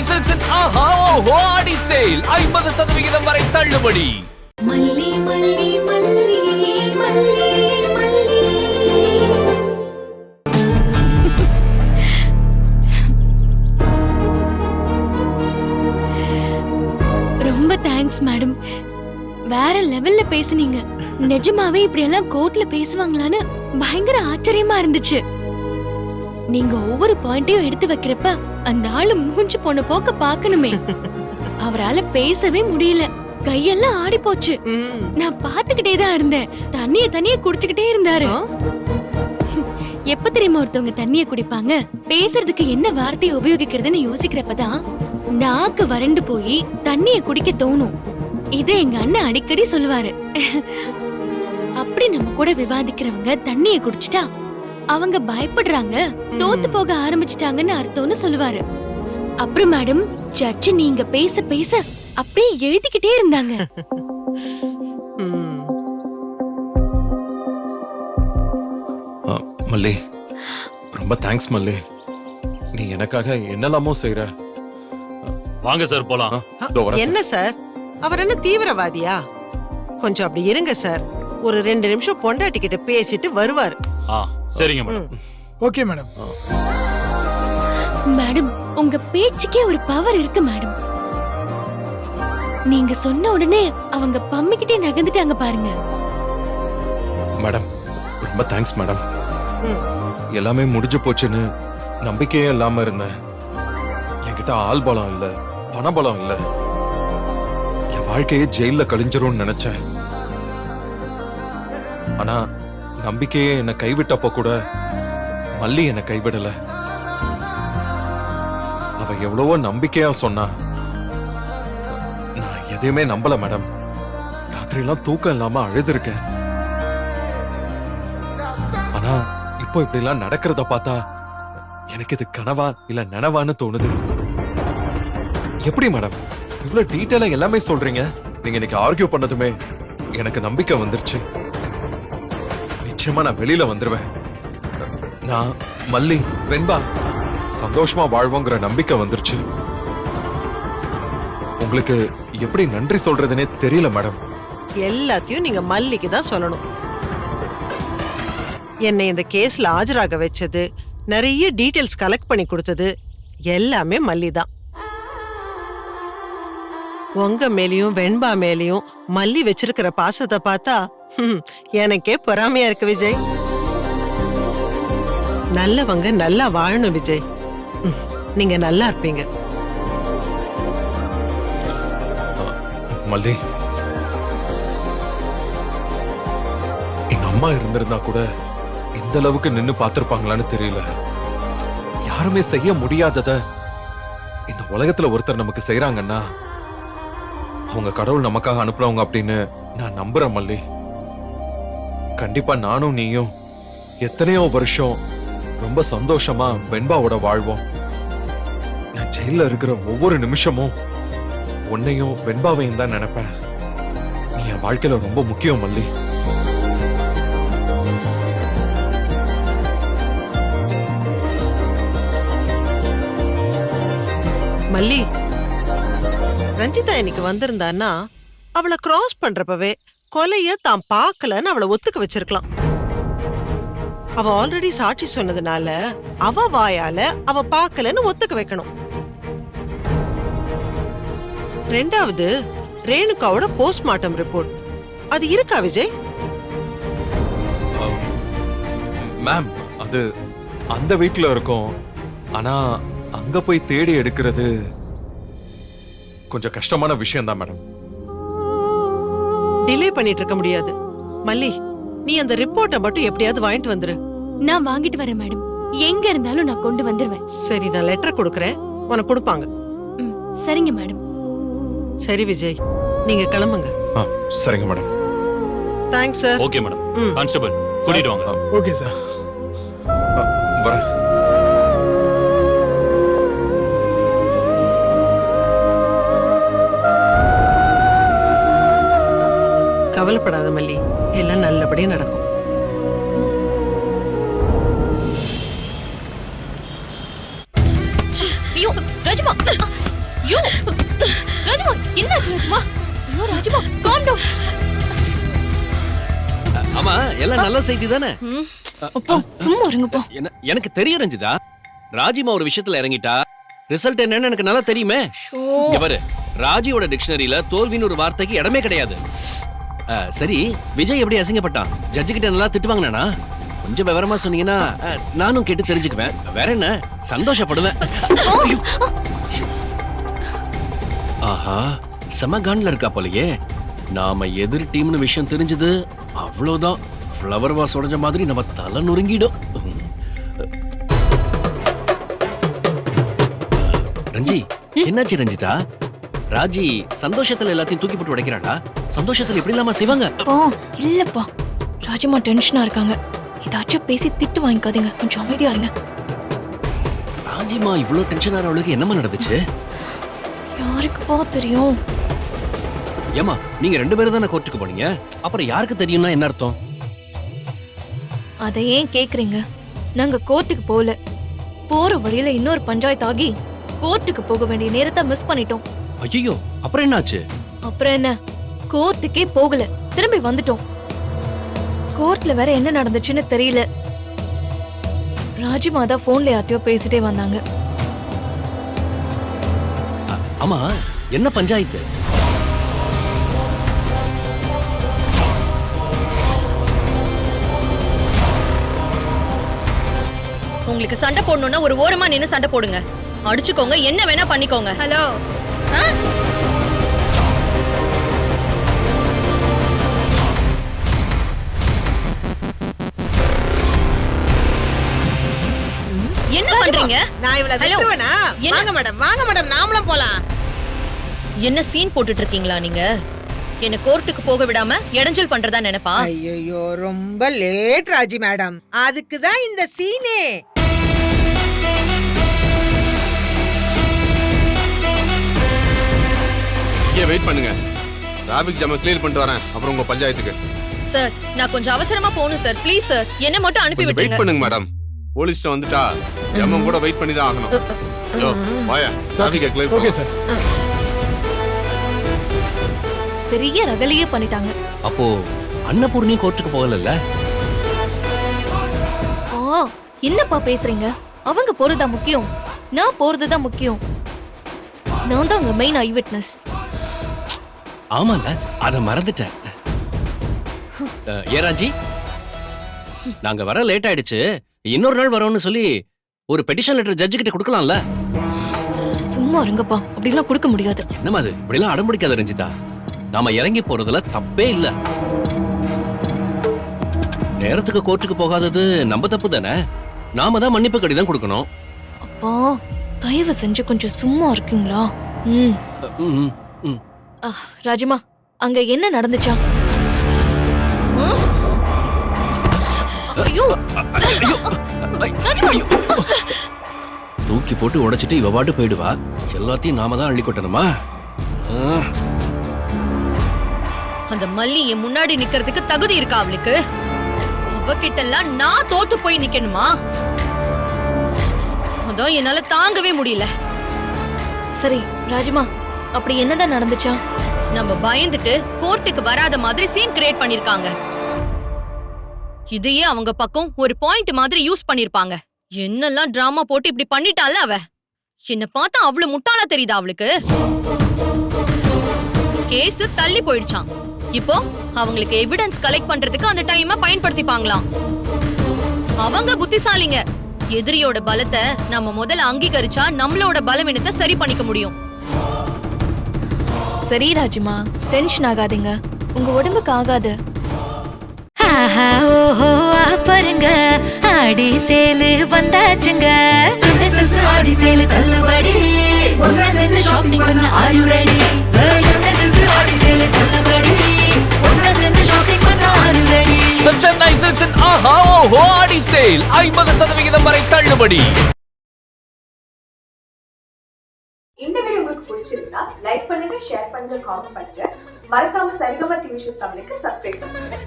சென்னை சில்க்ஸின் ஆஹா ஓஹோ ஆடி சேல் 50% வரை தள்ளுபடி. மல்லி மல்லி மல்லி மல்லி மல்லி. ரொம்ப தேங்க்ஸ் மேடம். வேற லெவல்ல பேசுனீங்க. நிஜமாவே இப்படி எல்லாம் கோர்ட்ல பேசுவாங்களான்னு பயங்கர ஆச்சரியமா இருந்துச்சு. நீங்க ஒவ்வொரு பாயிண்டையும் எடுத்து வைக்கிறப்ப அந்த ஆளு மூஞ்சி போன போக்க பாக்கணுமே. அவரால பேசவே முடியல, கையெல்லாம் ஆடி போச்சு. நான் பாத்துக்கிட்டே தான் இருந்தேன். தண்ணிய குடிச்சுக்கிட்டே இருந்தாரு. எப்ப தெரியுமா ஒருத்தவங்க தண்ணிய குடிப்பாங்க? பேசுறதுக்கு என்ன வார்த்தையை உபயோகிக்கிறதுன்னு யோசிக்கிறப்பதான் நாக்கு வறண்டு போய் தண்ணிய குடிக்க தோணும். இதை எங்க அண்ணன் அடிக்கடி சொல்லுவாரு. அப்படி நம்ம கூட விவாதிக்கிறவங்க தண்ணிய குடிச்சிட்டா அவங்க பயப்படுறாங்க, தோத்து போக ஆரம்பிச்சிட்டாங்கன்னு அர்த்தம்னு சொல்லுவாரு. அப்புறம் மேடம், ஜட்ஜ் நீங்க பேச பேச அப்படியே எழுதிக்கிட்டே இருந்தாங்க. மல்லி, ரொம்ப தேங்க்ஸ் மல்லி. நீ எனக்காக என்னெல்லாமோ செய்யற. வாங்க சார் போலாம். என்ன சார், அவர் என்ன தீவிரவாதியா? கொஞ்சம் அப்படி இருங்க சார், ஒரு 2 நிமிஷம் பொண்டாட்டி கிட்ட பேசிட்டு வருவார். சரிங்க மேடம். Okay madam. மேடம், உங்க பேச்சுக்கே ஒரு பவர் இருக்கு மேடம். நீங்க சொன்ன உடனே அவங்க பம்மிக்கிட்டே நகர்ந்துட்டாங்க பாருங்க. மேடம், ரொம்ப தேங்க்ஸ் மேடம். எல்லாமே முடிஞ்சு போச்சுன்னு நம்பிக்கையே இல்லாம இருந்தேன். என்கிட்ட ஆள் பலம் இல்ல, பண பலம் இல்ல. என் வாழ்க்கையே ஜெயில கழிஞ்சிரும்னு நினைச்சேன். ஆனா நம்பிக்கையே என்னை கைவிட்டப்ப கூட மல்லி என்னை கைவிடல. அவ எவ்வளவோ நம்பிக்கையா சொன்னா. நான் எதையுமே நம்பல மேடம். ராத்திரி எல்லாம் தூக்கம் இல்லாம அழுதுருக்கேன். ஆனா இப்போ இப்படி எல்லாம் நடக்கிறத பார்த்தா எனக்கு இது கனவா இல்ல நனவான்னு தோணுது. எப்படி மேடம் இவ்வளவு டீடைலா எல்லாமே சொல்றீங்க? நீங்க இன்னைக்கு ஆர்கியூ பண்ணதுமே எனக்கு நம்பிக்கை வந்துருச்சு. நிச்சயமா நான் வெளியில வந்துருவேன். நான் மல்லி வெண்பா சந்தோஷமா வாழ்வோங்கிற நம்பிக்கை வந்துருச்சு. உங்களுக்கு எப்படி நன்றி சொல்றதுனே தெரியல மேடம். எல்லாத்தையும் நீங்க மல்லிக்கு தான் சொல்லணும். என்னை இந்த கேஸ்ல ஆஜராக வச்சது, நிறைய டீடைல்ஸ் கலெக்ட் பண்ணி கொடுத்தது எல்லாமே மல்லி தான். உங்க மேலயும் வெண்பா மேலயும் மல்லி வச்சிருக்கிற பாசத்தை பார்த்தா எனக்கே பொறாமையா இருக்கு விஜய். நல்லவங்க நல்லா வாழணும் விஜய். நீங்க நல்லா இருப்பீங்க. மல்லி, எங்க அம்மா இருந்திருந்தா கூட இந்த அளவுக்கு நின்னு பாத்திருப்பாங்களான்னு தெரியல. யாருமே செய்ய முடியாதத இந்த உலகத்துல ஒருத்தர் நமக்கு செய்யறாங்கன்னா அவங்க கடவுள் நமக்காக அனுப்புறவங்க அப்படின்னு நான் நம்புறேன் மல்லி. கண்டிப்பா நானும் நீயும் எத்தனையோ வருஷம் ரொம்ப சந்தோஷமா வெண்பாவோட வாழ்வோம். நான் ஜெயில இருக்கிற ஒவ்வொரு நிமிஷமும் உன்னையும் வெண்பாவையும் தான் நினைப்பேன். நீ என் வாழ்க்கையில ரொம்ப முக்கியம் மல்லி. மல்லி, ரஞ்சிதா இன்னைக்கு வந்திருந்தான்னா அவளை கிராஸ் பண்றப்பவே கொலைய தான் பார்க்கலன்னு அவளை ஒத்துக்க வச்சிருக்கலாம். அவ ஆல்ரெடி சாட்சி சொன்னதுனால அவ வாயால அவ பார்க்கலன்னு ஒத்துக்க வைக்கணும். ரெண்டாவது, ரேணுகாவோட போஸ்ட்மார்ட்டம் ரிப்போர்ட் அது இருக்கா விஜய்? மேம், அது அந்த வீட்ல இருக்கும். ஆனா அங்க போய் தேடி எடுக்கிறது கொஞ்சம் கஷ்டமான விஷயம் தான் மேடம். டிலே பண்ணிட்டு இருக்க முடியாது. மல்லி, நீ அந்த ரிப்போர்ட்டை மட்டும் எப்படியாவது வாங்கிட்டு வந்துரு. நான் வாங்கிட்டு வரேன் மேடம். எங்க இருந்தாலும் நான் கொண்டு வந்துருவேன். சரி, நான் லெட்டர் கொடுக்கறேன், உனக்கு கொடுப்பாங்க. சரிங்க மேடம். சரி விஜய், நீங்க கிளம்புங்க. சரிங்க madam. Thanks sir. Okay madam. Constable கூட்டிட்டு வாங்க. Okay sir. வரேன். கவலைப்படாத மல்லி, எல்லாம் நல்லபடியா நடக்கும். ஐயோ ராஜமா, ஐயோ ராஜ்மா என்னாச்சு ராஜ்மா? ஐயோ ராஜ்மா காம் டவுன். ஆமா எல்லாம் நல்ல செய்தி தானே? அப்பா சும்மா இருங்கப்பா. எனக்கு தெரியும் ரஞ்சிதா, ராஜிமா ஒரு விஷயத்துல இறங்கிட்டா ரிசல்ட் என்னன்னு எனக்கு நல்லா தெரியுமே. இங்க பாரு, ராஜியோட டிக்ஷனரியில தோல்வின்னு ஒரு வார்த்தைக்கு இடமே கிடையாது. சரி, விஜய் எப்படி அசிங்கப்பட்டான்? ஜட்ஜு கிட்ட நல்லா திட்டு வாங்கினானா? கொஞ்சம் விவரமா சொன்னீங்கன்னா நானும் கேட்டு தெரிஞ்சுக்குவேன். வேற என்ன, சந்தோஷப்படுவேன். ஆஹா, செம கான்ல இருக்கா போலயே. நாம எதிர் டீம்னு விஷயம் தெரிஞ்சது அவ்வளவுதான். ஃப்ளவர் வாஸ் உடைஞ்ச மாதிரி நம்ம தலை நொறுங்கிடும். ரஞ்சி, என்னாச்சு ரஞ்சிதா? ராஜி சந்தோஷத்துல எல்லாத்தையும் தூக்கி போட்டு உடைக்கிறாளா? சந்தோஷத்துல எப்படி இல்லாம செய்வாங்க? இல்லப்பா, ராஜம்மா டென்ஷனா இருக்காங்க. ஏதாச்சும் பேசி திட்டு வாங்கிக்காதீங்க, கொஞ்சம் அமைதியா இருங்க. ராஜிமா இவ்வளவு டென்ஷன் ஆற அவளுக்கு என்னமா நடந்துச்சு? யாருக்குப்பா தெரியும்? ஏமா, நீங்க 2 பேரும் தானே கோர்ட்டுக்கு போனீங்க, அப்புறம் யாருக்கு தெரியும்னா என்ன அர்த்தம்? அதை ஏன் கேக்குறீங்க? நாங்க கோர்ட்டுக்கு போகல. போற வழியில இன்னொரு பஞ்சாயத்து ஆகி கோர்ட்டுக்கு போக வேண்டிய நேரத்தை மிஸ் பண்ணிட்டோம். ஐயோ, அப்புறம் என்னாச்சு? அப்புறம் என்ன, கோர்ட்டுக்கே போகல, திரும்பி வந்துட்டோம். கோர்ட்ல வேற என்ன நடந்துச்சுன்னு தெரியல. ராஜிமா தான் போன்ல யார்ட்டையோ பேசிட்டே வந்தாங்க. ஆமா, என்ன பஞ்சாயத்து? உங்களுக்கு சண்டை போடணும்னா ஒரு ஓரமா நின்னு சண்டை போடுங்க. அடிச்சுக்கோங்க, என்ன வேணா பண்ணிக்கோங்க. ஹலோ, என்ன பண்றீங்க? நான் இவள விட்டுருவேனா? வாங்க மேடம் நாமளும் போலாம். என்ன சீன் போட்டுட்டு இருக்கீங்களா நீங்க? என்ன கோர்ட்டுக்கு போக விடாம இடைஞ்சல் பண்றதா நினைப்பா? ஐயோ, ரொம்ப லேட் ராஜி மேடம். அதுக்கு தான் இந்த சீனே. வெயிட் பண்ணுங்க, டிராபிக் ஜாம கிளியர் பண்ணிட்டு வரேன், அப்புறம் உங்க பஞ்சாயத்துக்கு. சார், நான் கொஞ்சம் அவசரமா போகணும் சார். ப்ளீஸ் சார், என்ன மட்டும் அனுப்பி வெயிட் விட்டுருங்க. பண்ணுங்க மேடம், போலீஸ் வந்துட்டா ஜாமம் கூட வெயிட் பண்ணி தான் ஆகணும். யோ வாயா, டிராபிக் கிளியர் ஓகே சார். பெரிய ரகலையே பண்ணிட்டாங்க. அப்போ அன்னபூர்ணி கோர்ட்டுக்கு போகலல்ல? என்னப்பா பேசுறீங்க? அவங்க போறதா முக்கியம், நான் போறதுதான் முக்கியம். நான் தான் அங்க மெயின் ஐ விட்னஸ். ஆமால, அத மறந்துட்டேன். ஏராஜி, நாங்க வர லேட் ஆயிடுச்சு, இன்னொரு நாள் வரோம்னு சொல்லி ஒரு பெட்டிஷன் லெட்டர் ஜட்ஜு கிட்ட கொடுக்கலாம்ல? சும்மா இருங்கப்பா, அப்படிலாம் கொடுக்க முடியாது. என்னமா அது, இப்படிலாம் அடம் பிடிக்காத ரஞ்சிதா. நாம இறங்கி போறதுல தப்பே இல்ல. நேரத்துக்கு கோர்ட்டுக்கு போகாதது நம்ம தப்பு தானே. நாம தான் மன்னிப்பு கடிதம் கொடுக்கணும். அப்பா, தயவு செஞ்சு கொஞ்சம் சும்மா இருக்கீங்களா? ராஜிமா, அங்க என்ன நடந்துச்சா? ஐயோ, தூக்கி போட்டு உடைச்சிட்டு இவ பாட்டு போயிடுவா. எல்லாத்தையும் நாம தான் அள்ளி கொட்டணுமா? அந்த மல்லி என் முன்னாடி நிக்கிறதுக்கு தகுதி இருக்கா அவளுக்கு? அவகிட்ட எல்லாம் நான் தோத்து போய் நிக்கணுமா? அதான் என்னால தாங்கவே முடியல. சரி ராஜிமா, அப்படி என்னதான் நடந்துச்சா? நம்ம பயந்துட்டு கோர்ட்டுக்கு வராத மாதிரி சீன் கிரியேட் பண்ணிருக்காங்க. இதையே அவங்க பக்கம் ஒரு பாயிண்ட் மாதிரி யூஸ் பண்ணிருப்பாங்க. என்னெல்லாம் டிராமா போட்டு இப்படி பண்ணிட்டால அவ. என்ன பார்த்தா அவ்வளவு முட்டாளா தெரியுதா அவளுக்கு? கேஸ் தள்ளி போயிடுச்சாம். இப்போ அவங்களுக்கு எவிடன்ஸ் கலெக்ட் பண்றதுக்கு அந்த டைமை பயன்படுத்திப்பாங்களாம். அவங்க புத்திசாலிங்க. எதிரியோட பலத்தை நம்ம முதல்ல அங்கீகரிச்சா நம்மளோட பலவீனத்தை சரி பண்ணிக்க முடியும். சரி ராஜிமா, டென்ஷன் ஆகாதீங்க, உங்க உடம்புக்கு ஆகாது. பாருங்க, ஆடி சேலு வந்தாச்சுங்க. ஆடி சேலு தள்ளுபடி, ஒன்னா சேர்ந்து ஷாப்பிங் பண்ண are you ready? ஆடி சேலு தள்ளுபடி, ஒன்னா சேர்ந்து ஷாப்பிங் பண்ண are you ready? The Chennai Silks in ஆஹா ஓஹோ ஆடி சேல் 50% வரை தள்ளுபடி. இந்த வீடியோ உங்களுக்கு பிடிச்சிருந்தா லைக் பண்ணுங்க, ஷேர் பண்ணுங்க, காமெண்ட் பண்ணுங்க. மறக்காம சரிகமா டிவி ஷோஸ் தமிழுக்கு சப்ஸ்கிரைப் பண்ணுங்க.